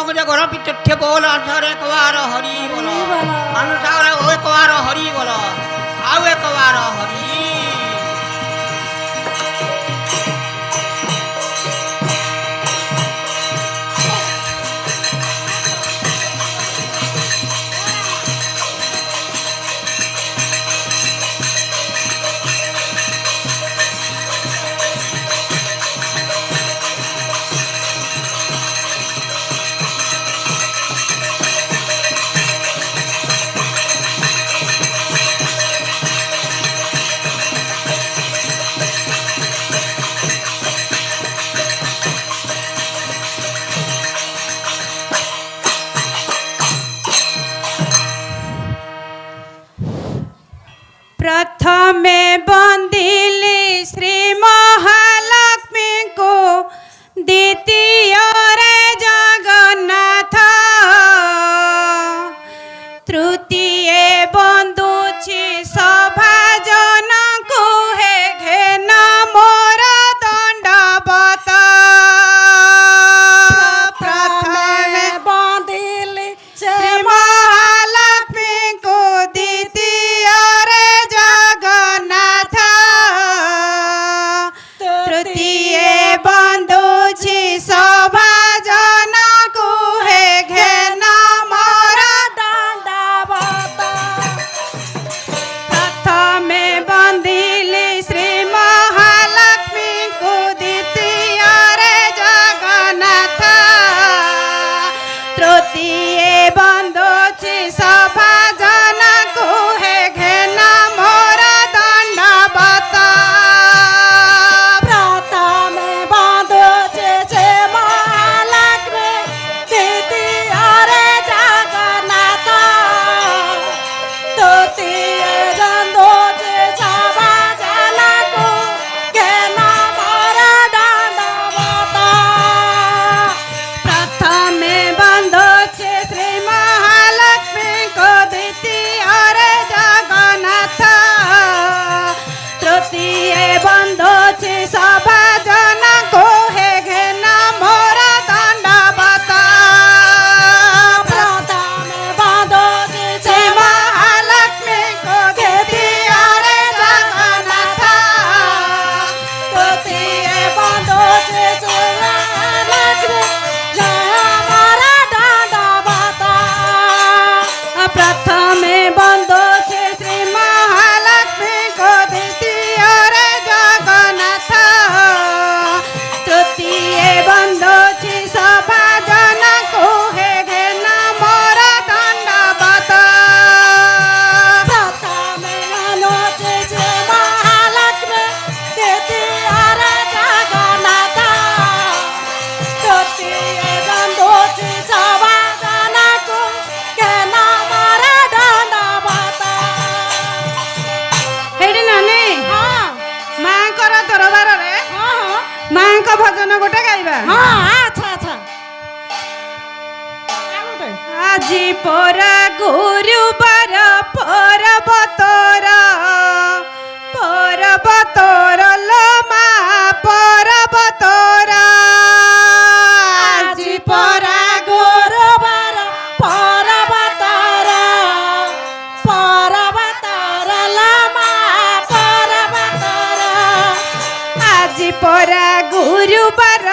मुझे घर पिठे बोल अरे एक बार हरि बोल अनुसार एक बार हरि बोल आउ एक बार हरि प्रथमे बंदिली श्री महालक्ष्मी को द्वितीय रे जगन्नाथ तृतीय बंदुची सभा जन को हे घेन मोर दंडवत प्रथमे बंदिली श्री महालक्ष्मी को द्वितीय रे जगन्नाथ तृतीय बंदुची सभा जन को हे घेन मोर दंडवत प्रथमे बंदिली श्री महालक्ष्मी को द्वितीय रे जगन्नाथ तृतीय बंदुची सभा जन को हे घेन मोर दंडवत प्रथमे बंदुची श्री महालक्ष्मी द्वितीय रे जगन्नाथ तृतीय बंदुची सभा जन को घेन मोर दंडवत प्रथमे बंदुची श्री महालक्ष्मी को द्वितीय रे जगन्नाथ तृतीय बंदुची सभा जन को हे घेन मोर दंडवत प्रथमे बंदुची श्री महालक्ष्मी को द्वितीय रे जगन्नाथ तृतीय बंदुची श्री महालक्ष्मी जय मोर दंडवत प्रथमे बंदुची श्री महालक्ष्मी को द्वितीय रे जगन्नाथ तृतीय बंदुची सभा जन को हे घेन मोर दंडवत प्रथमे बंदुची श्री महालक्ष्मी द्वितीय रे जगन्नाथ तृतीय बंदुची सभा जन को घेन मोर दंडवत हेडी नानी मांकर दरबार रे मांक भजन गोटे गाइबा अच्छा अच्छा আজি পরা গুরুবার পর্বতর লমা পর্বতর আজি পরা গুরুবার পর্বতর লমা পর্বতর আজি পরা গুরুবার